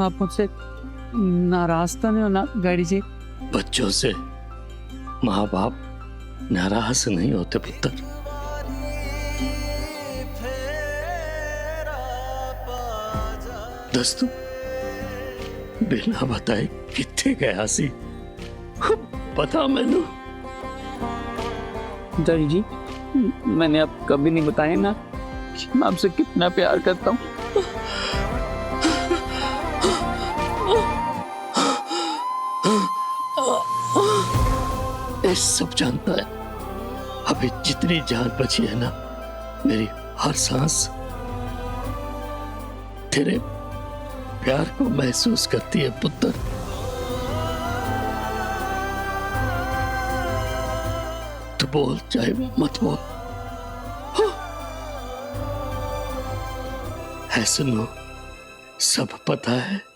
आप मुझसे नाराज तो नहीं हो ना डैडी जी? बच्चों से माँ बाप नाराज नहीं होते पुत्र। दोस्तों बिना बताए कितने गया सी पता मैनू? डैडी जी, मैंने अब कभी नहीं बताया ना कि मैं आपसे कितना प्यार करता हूँ। ये सब जानता है। अभी जितनी जान बची है ना, मेरी हर सांस तेरे प्यार को महसूस करती है पुत्र। तू बोल चाहे मत बोल, है सुनो, सब पता है।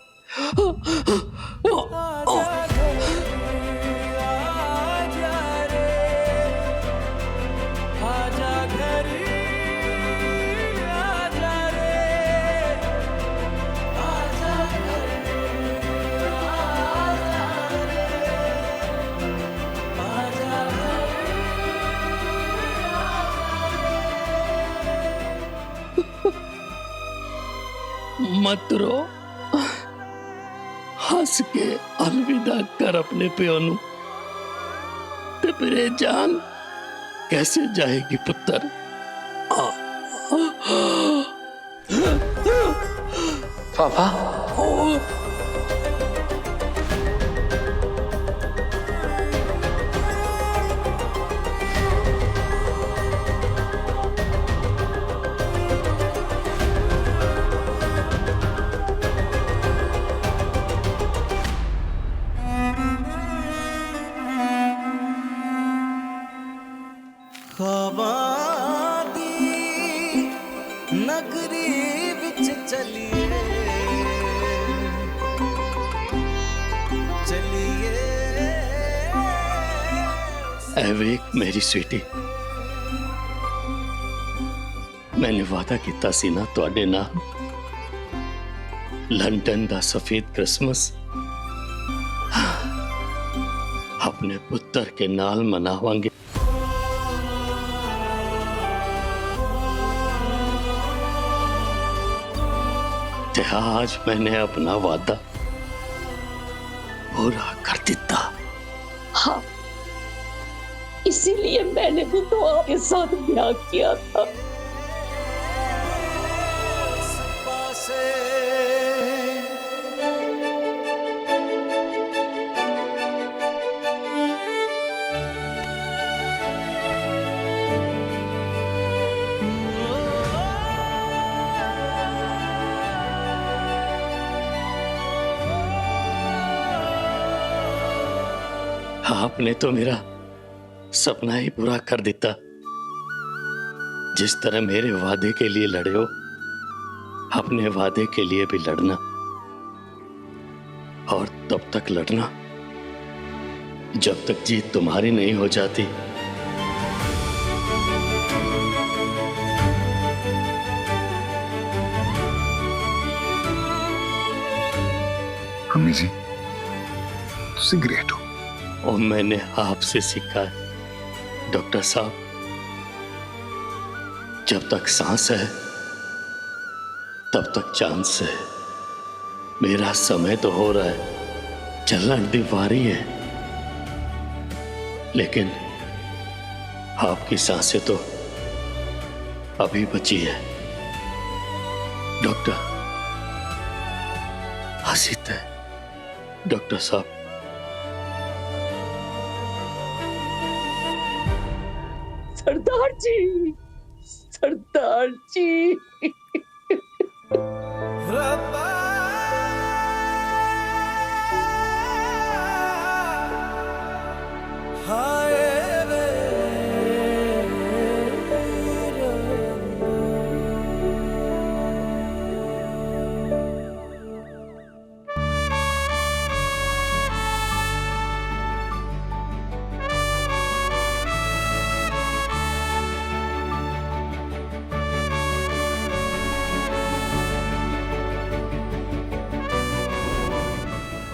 मत रो, हंस के अलविदा कर अपने प्यो नू। ते फिर ये जान कैसे जाएगी पुत्र? पापा, नगरी विच चलिए चलिए। एवेक मेरी स्वीटी, मैंने वादा किया सी ना तुहाडे नाल लंदन दा सफेद क्रिसमस अपने पुत्र के नाल मनावांगे। आज मैंने अपना वादा पूरा कर दिता। हाँ, इसीलिए मैंने भी तो आपके साथ ब्याह किया था। आपने तो मेरा सपना ही पूरा कर दिता। जिस तरह मेरे वादे के लिए लड़े हो, अपने वादे के लिए भी लड़ना, और तब तक लड़ना जब तक जीत तुम्हारी नहीं हो जाती। अम्मी जी, तुसी ग्रेट हो। और मैंने आपसे सीखा है डॉक्टर साहब, जब तक सांस है तब तक चांस है। मेरा समय तो हो रहा है, चलना दीवारी है, लेकिन आपकी सांसें तो अभी बची है। डॉक्टर हसीत है डॉक्टर साहब। सरदार जी, सरदार जी।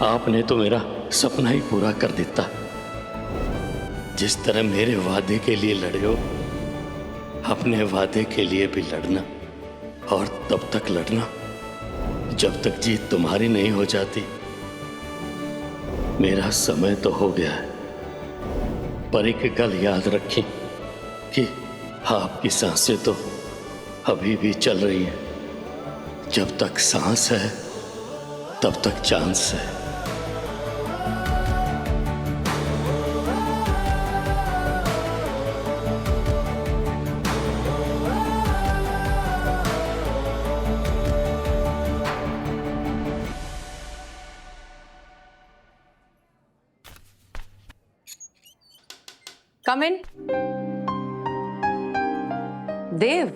आपने तो मेरा सपना ही पूरा कर देता। जिस तरह मेरे वादे के लिए लड़े हो, अपने वादे के लिए भी लड़ना, और तब तक लड़ना जब तक जीत तुम्हारी नहीं हो जाती। मेरा समय तो हो गया है, पर एक गल याद रखें कि आपकी सांसें तो अभी भी चल रही हैं। जब तक सांस है तब तक चांस है। Come in. Dev,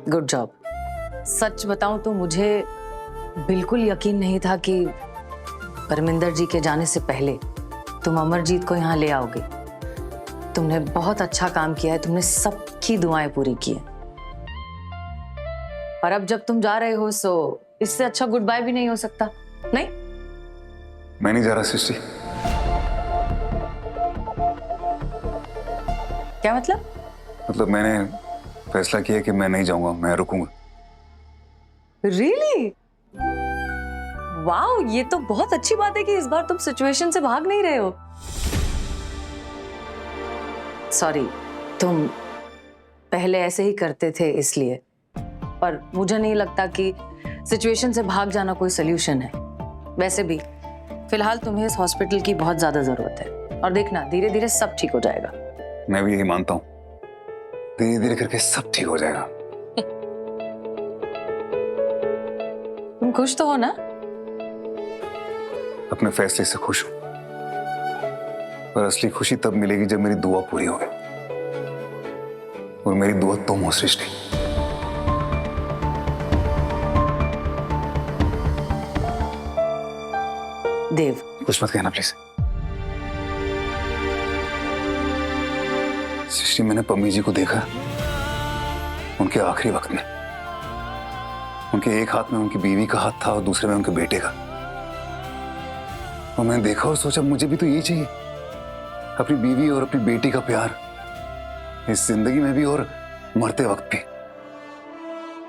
good job. सच बताऊं तो मुझे बिल्कुल यकीन नहीं था कि परमिंदर जी के जाने से पहले तुम अमरजीत को यहाँ ले आओगे। तुमने बहुत अच्छा काम किया है, तुमने सबकी दुआएं पूरी की हैं। और अब जब तुम जा रहे हो सो इससे अच्छा गुड बाय भी नहीं हो सकता, नहीं? मैं नहीं जा रहा सृष्टि। क्या मतलब? मतलब मैंने फैसला किया कि मैं नहीं जाऊंगा, मैं रुकूंगा। Really? वाओ, ये तो बहुत अच्छी बात है कि इस बार तुम सिचुएशन से भाग नहीं रहे हो। सॉरी, तुम पहले ऐसे ही करते थे इसलिए, पर मुझे नहीं लगता कि सिचुएशन से भाग जाना कोई सोल्यूशन है। वैसे भी फिलहाल तुम्हें इस हॉस्पिटल की बहुत ज्यादा जरूरत है, और देखना धीरे धीरे सब ठीक हो जाएगा। मैं भी यही मानता हूँ, धीरे धीरे करके सब ठीक हो जाएगा। तुम खुश तो हो ना? अपने फैसले से खुश हूं, पर असली खुशी तब मिलेगी जब मेरी दुआ पूरी होगी, और मेरी दुआ तुम हो सृष्टि। देव, कुछ मत कहना प्लीज। सृष्टि, मैंने पम्मी जी को देखा उनके आखिरी वक्त में। उनके एक हाथ में उनकी बीवी का हाथ था और दूसरे में उनके बेटे का। और मैंने देखा और सोचा मुझे भी तो यही चाहिए, अपनी बीवी और अपनी बेटी का प्यार, इस जिंदगी में भी और मरते वक्त भी।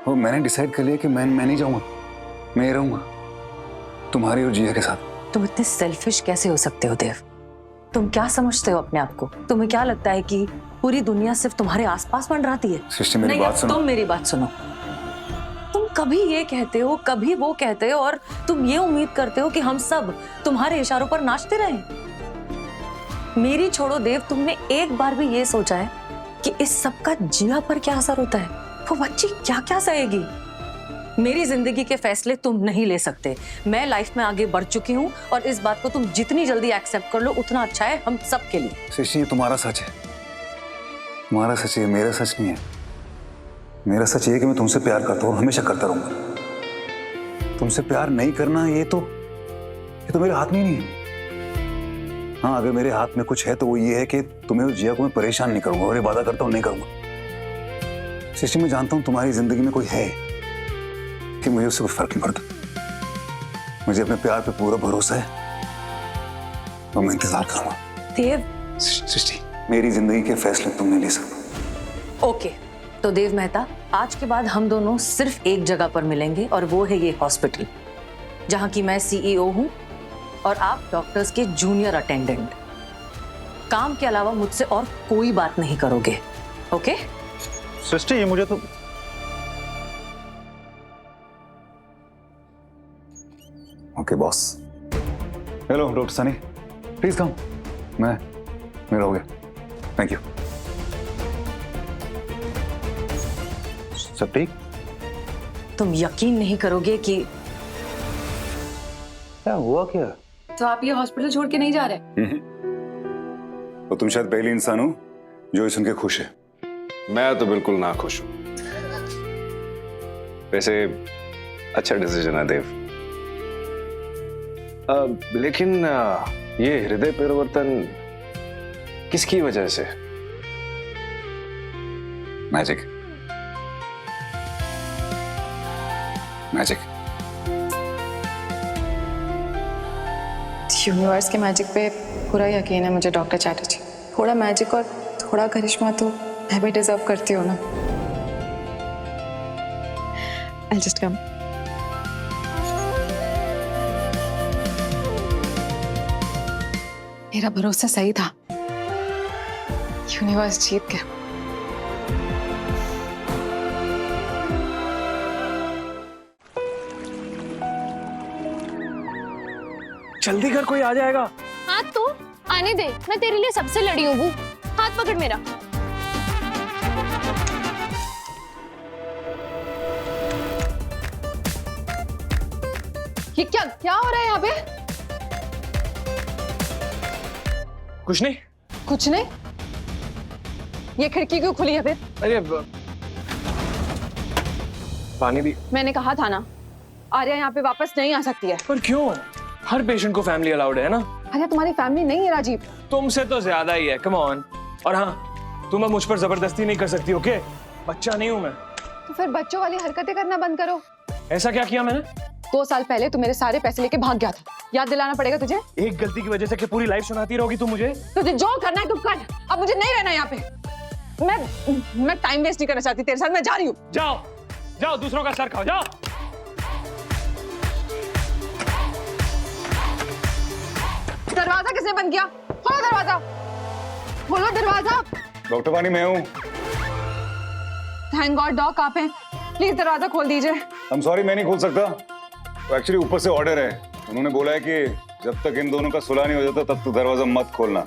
और मैंने डिसाइड कर लिया कि मैं नहीं जाऊंगा, मैं रहूंगा तुम्हारी और जिया के साथ। तुम इतने सेल्फिश कैसे हो सकते हो देव? तुम क्या समझते हो अपने आप को? तुम्हें क्या लगता है कि पूरी दुनिया सिर्फ तुम्हारे आसपास मंडराती है? सृष्टि, मेरी नहीं, बात अब सुनो। तुम मेरी बात सुनो। तुम कभी ये कहते हो, कभी वो कहते हो, और तुम ये उम्मीद करते हो कि हम सब तुम्हारे इशारों पर नाचते रहें। मेरी छोड़ो देव, तुमने एक बार भी ये सोचा है कि इस सब का जिया पर क्या असर होता है? वो बच्ची क्या क्या सहेगी? मेरी जिंदगी के फैसले तुम नहीं ले सकते। मैं लाइफ में आगे बढ़ चुकी हूँ, और इस बात को तुम जितनी जल्दी एक्सेप्ट कर लो उतना अच्छा है हम सब के लिए। सृष्टि, ये तुम्हारा सच है, तुम्हारा सच है, मेरा सच नहीं है। मेरा सच ये है कि मैं तुमसे प्यार करता हूँ और हमेशा करता रहूंगा। तुमसे प्यार नहीं करना ये तो मेरे हाथ में ही नहीं है। हाँ, अगर मेरे हाथ में कुछ है तो वो ये है कि तुम्हें और जिया को मैं परेशान नहीं करूंगा, और ये वादा करता हूँ नहीं करूंगा। सृष्टि, मैं जानता हूँ तुम्हारी जिंदगी में कोई है कि मुझे उससे कोई फर्क नहीं पड़ता। मुझे अपने प्यार पे पूरा भरोसा है और मैं इंतजार करूंगा। देव, सृष्टि, मेरी जिंदगी के फैसले तुम नहीं ले सकते। ओके, तो देव मेहता, आज के बाद हम दोनों सिर्फ एक जगह पर मिलेंगे, और वो है ये हॉस्पिटल, जहां की मैं CEO हूं और आप डॉक्टर्स के जूनियर अटेंडेंट। काम के अलावा मुझसे और कोई बात नहीं करोगे, ओके? सृष्टि, ये मुझे तो okay boss. Hello doctor Sunny, please come. मेरा हो गया, थैंक यू। सब ठीक? तुम यकीन नहीं करोगे कि क्या हुआ क्या? तो आप ये हॉस्पिटल छोड़ के नहीं जा रहे? तो तुम शायद पहली इंसान हो जो ये सुन के खुश है। मैं तो बिल्कुल ना खुश हूं। वैसे अच्छा डिसीजन है देव, लेकिन ये हृदय परिवर्तन किसकी वजह से? मैजिक। यूनिवर्स के मैजिक पे पूरा यकीन है मुझे डॉक्टर चैटर्जी। थोड़ा मैजिक और थोड़ा करिश्मा तो मैं भी डिजर्व करती हूँ ना। I'll just come. मेरा भरोसा सही था, यूनिवर्स जीत गया। जल्दी कर, कोई आ जाएगा। हाँ तो आने दे, मैं तेरे लिए सबसे लड़ी हूँ। वो हाथ पकड़ मेरा। ये क्या हो रहा है यहाँ पे? कुछ नहीं। कुछ नहीं? ये खिड़की क्यों खुली है फिर? अरे पानी भी। मैंने कहा था ना, आर्या यहाँ पे वापस नहीं आ सकती है। पर क्यों? हर पेशेंट को फैमिली अलाउड है ना। आर्या तुम्हारी फैमिली नहीं है राजीव। तुमसे तो ज्यादा ही है, कम ऑन। और हाँ, तुम अब मुझ पर जबरदस्ती नहीं कर सकती, ओके? बच्चा नहीं हूं मैं। तो फिर बच्चों वाली हरकतें करना बंद करो। ऐसा क्या किया मैंने? 2 साल पहले तू मेरे सारे पैसे लेके भाग गया था, याद दिलाना पड़ेगा तुझे। एक गलती की वजह से कि पूरी लाइफ सुनाती रहोगी तुम मुझे? तुझे जो करना है तू कर, अब मुझे नहीं रहना यहाँ पे। मैं टाइम वेस्ट नहीं करना चाहती तेरे साथ, मैं जा रही हूँ। जाओ जाओ, दूसरों का सर खाओ, जाओ। दरवाजा किसने बंद किया? खोलो दरवाजा, खोलो दरवाजा। डॉक्टर वानी मैं हूँ। थैंक गॉड डॉक आप हैं, प्लीज दरवाजा खोल दीजिए। आई एम सॉरी, मैं नहीं खोल सकता। तो एक्चुअली ऊपर से ऑर्डर है, उन्होंने बोला है कि जब तक इन दोनों का सुलह नहीं हो जाता तब तक दरवाजा मत खोलना।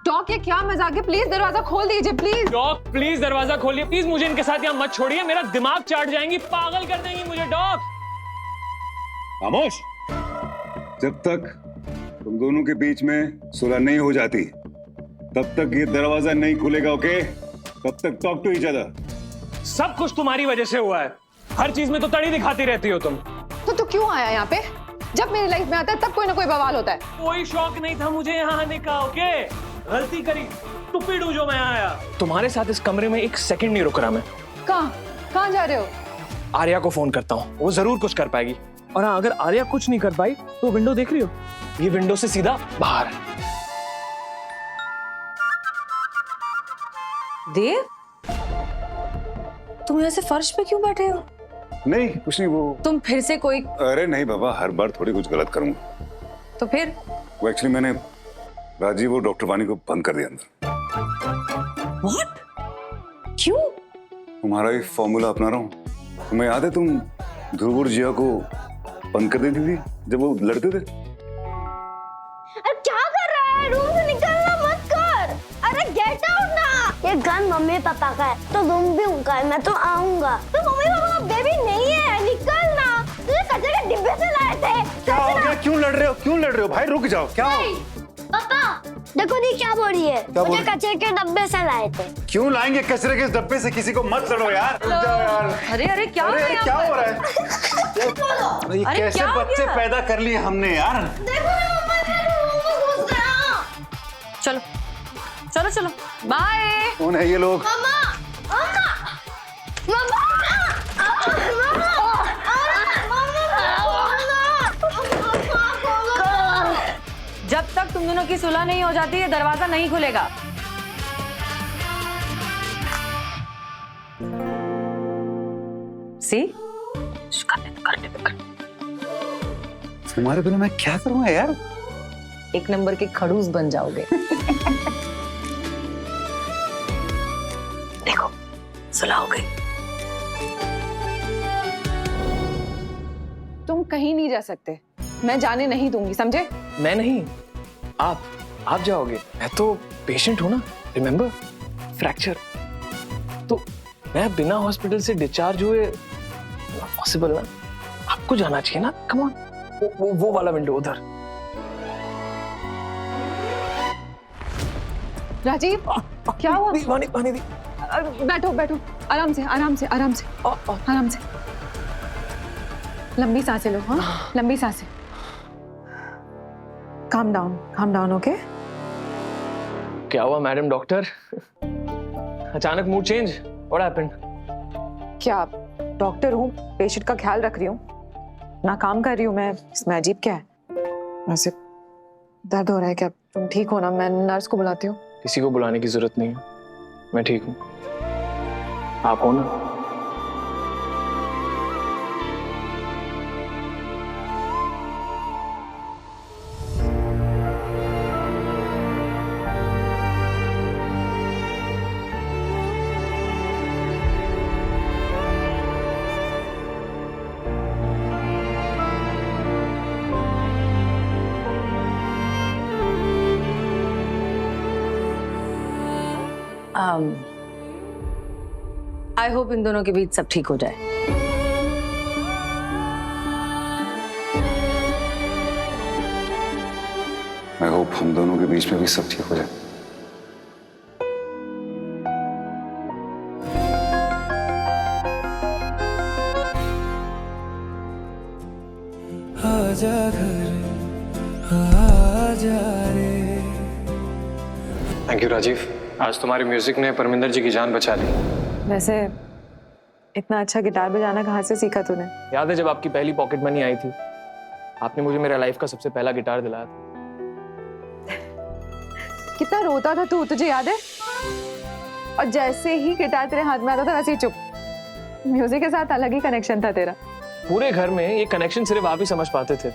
डॉक ये क्या मजाक है? प्लीज दरवाजा खोल दीजिए प्लीज। डॉक प्लीज दरवाजा खोलिए प्लीज, मुझे इनके साथ यहाँ मत छोड़िए, मेरा दिमाग चाट जाएंगी, पागल कर देंगी मुझे। डॉक खामोश। जब तक तुम दोनों के बीच में सुलह नहीं हो जाती तब तक ये दरवाजा नहीं खुलेगा, ओके? तब तक टॉक टू ईच अदर। सब कुछ तुम्हारी वजह से हुआ है, हर चीज में तो तड़ी दिखाती रहती हो तुम। तो तू क्यों आया यहाँ पे? जब मेरी लाइफ में आता है तब कोई ना कोई बवाल होता है। कोई शौक नहीं था मुझे यहाँ आने का, ओके? गलती करी, टुपिड हूँ जो मैं आया। तुम्हारे साथ इस कमरे में एक सेकंड नहीं रुक रहा मैं। कहाँ जा रहे हो? आर्या को फोन करता हूँ, वो जरूर कुछ कर पाएगी। और हाँ, अगर आर्या कुछ नहीं कर पाई तो विंडो देख रही हो, ये विंडो से सीधा बाहर है। देव, तुम ऐसे फर्श पे क्यों बैठे हो? नहीं कुछ नहीं, वो तुम फिर से कोई? अरे नहीं बाबा, हर बार थोड़ी कुछ गलत करूंगा। तो फिर? वो एक्चुअली मैंने राजीव और डॉक्टर वानी को बंद कर दिया अंदर। What? क्यों? तुम्हारा ही फॉर्मूला अपना रहा हूँ। तुम्हें याद है तुम ध्रुव और जिया को बंद कर देती थी जब वो लड़ते थे? अरे क्या कर रहा है? रूम से निकलना मत कर। अरे गेट आउट ना। ये गन मम्मी पापा का है तो रूम भी उनका है, मैं तो आऊंगा। तो मम्मी पापा का बेबी नहीं है, निकल ना। तुझे कचरे के डिब्बे से लाए थे। क्या हो गया? क्यों लड़ रहे हो? क्यों लड़ रहे हो भाई? रुक जाओ। क्या हो? पापा देखो दी क्या बोल रही है, मुझे कचरे के डब्बे से लाए थे। क्यों लाएंगे कचरे के डब्बे से? किसी को मत लड़ो यार। यार अरे अरे क्या हो रहा है? क्या हो रहा है? ये कैसे बच्चे पैदा कर लिए हमने यार? देखो मम्मा ने रूम में घुस गया। चलो चलो चलो, बाय। कौन है ये लोग? मम्मा मम्मा मम्मा जब तक तुम दोनों की सुलह नहीं हो जाती ये दरवाजा नहीं खुलेगा। सी? तुम्हारे बिना मैं क्या करूंगा यार? एक नंबर के खड़ूस बन जाओगे। देखो सुलह हो गई। तुम कहीं नहीं जा सकते, मैं जाने नहीं दूंगी, समझे? मैं नहीं, आप जाओगे। मैं तो पेशेंट हूं ना, रिमेम्बर? फ्रैक्चर। तो मैं बिना हॉस्पिटल से डिस्चार्ज हुए पॉसिबल ना, आपको जाना चाहिए ना। कम ऑन, वो वाला विंडो उधर। राजीव क्या हुआ? पानी दी। बैठो बैठो, आराम से आराम से आराम से आराम से। लंबी सांसें लो। हाँ लंबी सांसें। Calm down, okay? क्या हुआ मैडम डॉक्टर? अचानक मूड चेंज? What happened? क्या डॉक्टर हूँ, पेशेंट का ख्याल रख रही हूँ, अपना काम कर रही हूँ मैं, इसमें अजीब क्या है? वैसे दर्द हो रहा है क्या? तुम ठीक हो ना? मैं नर्स को बुलाती हूँ। किसी को बुलाने की जरूरत नहीं है, मैं ठीक हूँ। आप हो ना? आई होप इन दोनों के बीच सब ठीक हो जाए। आई होप हम दोनों के बीच में भी सब ठीक हो जाए। आजा घर आजा रे। थैंक यू राजीव, आज तुम्हारी म्यूजिक ने परमिंदर जी की जान बचा ली। वैसे इतना अच्छा गिटार बजाना कहाँ से सीखा तूने? याद है जब आपकी पहली पॉकेट मनी आई थी, आपने मुझे मेरा लाइफ का सबसे पहला गिटार दिलाया था। कितना रोता था तू, तुझे याद है? और जैसे ही गिटार तेरे हाथ में आता था वैसे ही चुप। म्यूजिक के साथ अलग ही कनेक्शन था तेरा। पूरे घर में ये कनेक्शन सिर्फ आप ही समझ पाते थे।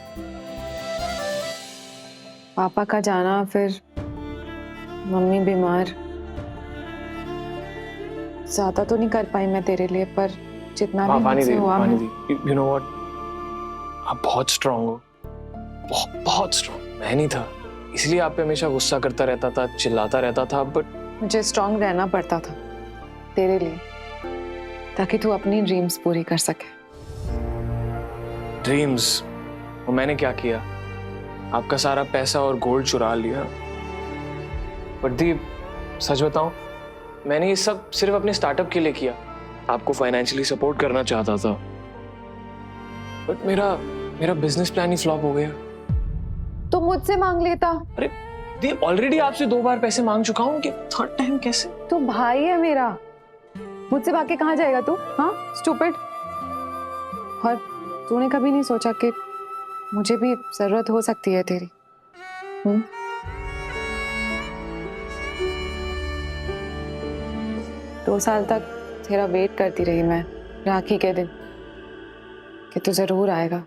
पापा का जाना, फिर मम्मी बीमार, ज्यादा तो नहीं कर पाई मैं तेरे लिए, पर जितना भी मुझसे हुआ मैं... You know what? आप बहुत स्ट्रांग हो, बहुत स्ट्रांग। मैं नहीं था, इसलिए आप पे हमेशा गुस्सा करता रहता था, चिल्लाता रहता था, बट मुझे स्ट्रांग रहना पड़ता था तेरे लिए, ताकि तू अपनी ड्रीम्स पूरी कर सके। ड्रीम्स? वो मैंने क्या किया? आपका सारा पैसा और गोल्ड चुरा लिया। बट दीप, सच बताऊं, मैंने ये सब सिर्फ अपने स्टार्टअप के लिए किया। आपको फाइनेंशियली सपोर्ट करना चाहता था, बट मेरा बिजनेस प्लान ही फ्लॉप हो गया। तो मुझसे मांग लेता। अरे दीप, ऑलरेडी आपसे 2 बार पैसे मांग चुका हूं, कि 3rd टाइम कैसे? तू भाई है मेरा, मुझसे भाग के कहाँ जाएगा तू? हाँ, स्टूपिड। और तूने कभी नहीं सोचा कि मुझे भी जरूरत हो सकती है तेरी? 2 साल तक तेरा वेट करती रही मैं, राखी के दिन, कि तू जरूर आएगा।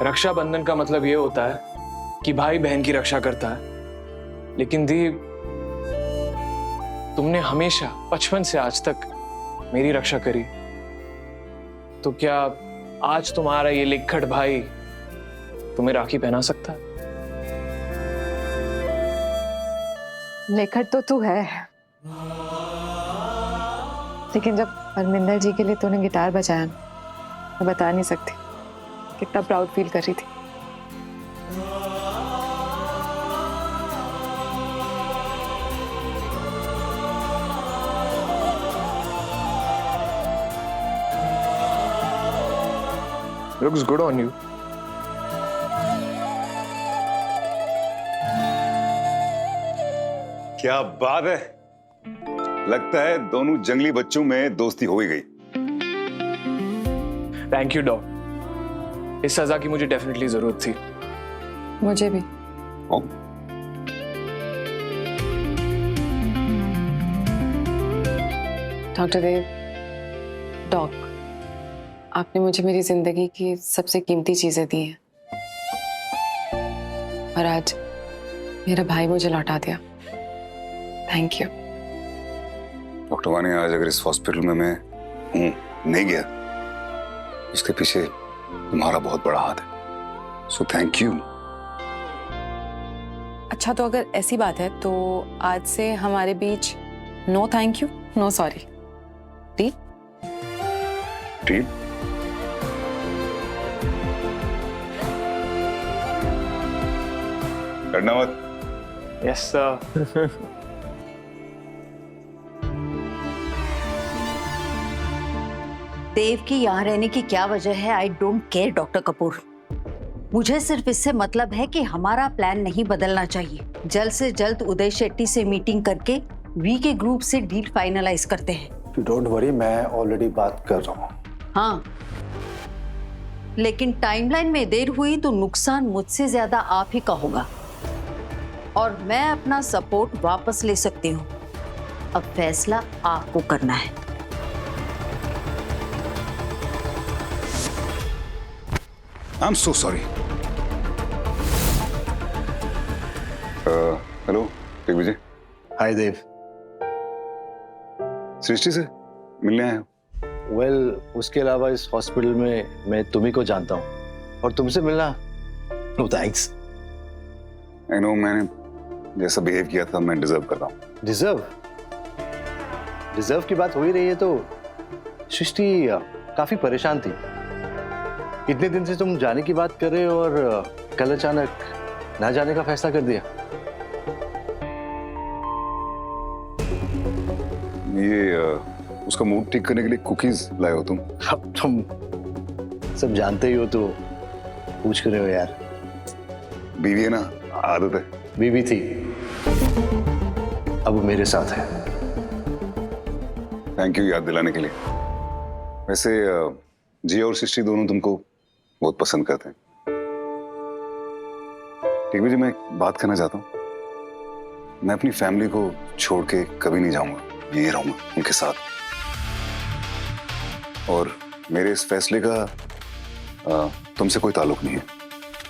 रक्षाबंधन का मतलब ये होता है कि भाई बहन की रक्षा करता है, लेकिन दीप, तुमने हमेशा बचपन से आज तक मेरी रक्षा करी, तो क्या आज तुम्हारा ये लिक्खट भाई तुम्हें राखी पहना सकता है? लेखट तो तू है, लेकिन जब परमिंदर जी के लिए तूने गिटार बजाया ना, मैं बता नहीं सकती कितना प्राउड फील कर रही थी। Looks good on you. क्या बात है, लगता है दोनों जंगली बच्चों में दोस्ती हो ही गई। थैंक यू डॉग, इस सजा की मुझे डेफिनेटली जरूरत थी। मुझे भी। डॉक्टर देव, डॉग, आपने मुझे मेरी जिंदगी की सबसे कीमती चीजें दी हैं, और आज मेरा भाई मुझे लौटा दिया। Thank you. डॉक्टर वानी, आज अगर इस हॉस्पिटल में मैं नहीं गया, उसके पीछे तुम्हारा बहुत बड़ा हाथ है, सो थैंक यू। अच्छा, तो अगर ऐसी बात है तो आज से हमारे बीच no thank you, no sorry. Deal? Deal? करना मत। Yes sir. देव की यहाँ रहने की क्या वजह है? I don't care doctor Kapoor. मुझे सिर्फ इससे मतलब है कि हमारा प्लान नहीं बदलना चाहिए। जल्द से जल्द उदय शेट्टी से मीटिंग करके वी के ग्रुप से डील फाइनलाइज करते हैं। डोंट वरी, मैं ऑलरेडी बात कर रहा हूँ। हाँ, लेकिन टाइमलाइन में देर हुई तो नुकसान मुझसे ज्यादा आप ही का होगा और मैं अपना सपोर्ट वापस ले सकती हूँ। अब फैसला आपको करना है। I am so sorry. Hello Digvijay. Hi Dev. Srishti से मिलने आया हूँ। वेल, उसके अलावा इस हॉस्पिटल में मैं तुम्ही को जानता हूँ और तुमसे मिलना, नो थैंक्स। आई नो, मैंने जैसा बिहेव किया था मैं डिजर्व कर रहा हूँ। डिजर्व की बात हो ही रही है तो सृष्टि काफी परेशान थी। इतने दिन से तुम जाने की बात कर रहे हो और कल अचानक ना जाने का फैसला कर दिया। ये उसका मूड ठीक करने के लिए कुकीज लाए हो तुम? अब तुम सब जानते ही हो तो पूछ रहे हो यार। बीवी है ना, आदत है। बीवी थी, अब वो मेरे साथ है। थैंक यू याद दिलाने के लिए। वैसे जी और सृष्टि दोनों तुमको बहुत पसंद करते हैं। ठीक है जी, मैं एक बात करना चाहता हूँ। मैं अपनी फैमिली को छोड़ के कभी नहीं जाऊंगा, यही रहूंगा उनके साथ। और मेरे इस फैसले का तुमसे कोई ताल्लुक नहीं है,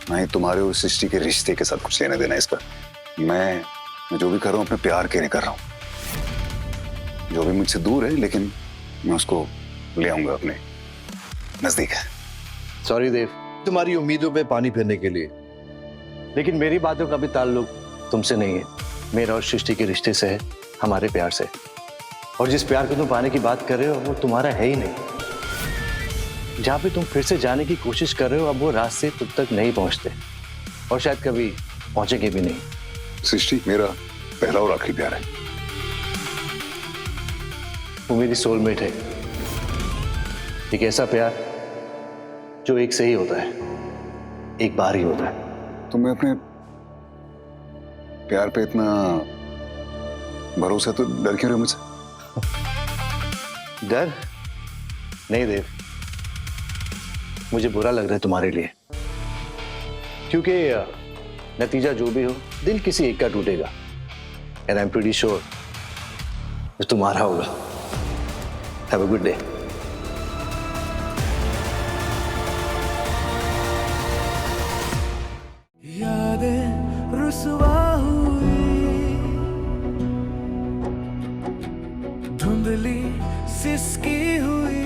ना ही तुम्हारे और सृष्टि के रिश्ते के साथ कुछ लेना देना इसका। मैं जो भी कर रहा हूँ अपने प्यार के लिए कर रहा हूँ। जो भी मुझसे दूर है लेकिन मैं उसको ले आऊंगा अपने नजदीक है। सॉरी देव, तुम्हारी उम्मीदों पे पानी फेरने के लिए, लेकिन मेरी बातों का भी ताल्लुक तुमसे नहीं है। मेरा और सृष्टि के रिश्ते से है, हमारे प्यार से। और जिस प्यार को तुम पाने की बात कर रहे हो वो तुम्हारा है ही नहीं। जहाँ पे तुम फिर से जाने की कोशिश कर रहे हो अब वो रास्ते तुम तक नहीं पहुंचते और शायद कभी पहुंचेंगे भी नहीं। सृष्टि मेरा पहला और आखिरी प्यार है। वो मेरी सोलमेट है। एक ऐसा प्यार जो एक से ही होता है, एक बार ही होता है। तुम्हें अपने प्यार पे इतना भरोसा तो डर क्यों रहे हो मुझसे? डर नहीं देव, मुझे बुरा लग रहा है तुम्हारे लिए, क्योंकि नतीजा जो भी हो दिल किसी एक का टूटेगा। And I am pretty sure तुम्हारा होगा। Have a good day. यादें रुसवा हुई, धुंधली सिसकी हुई,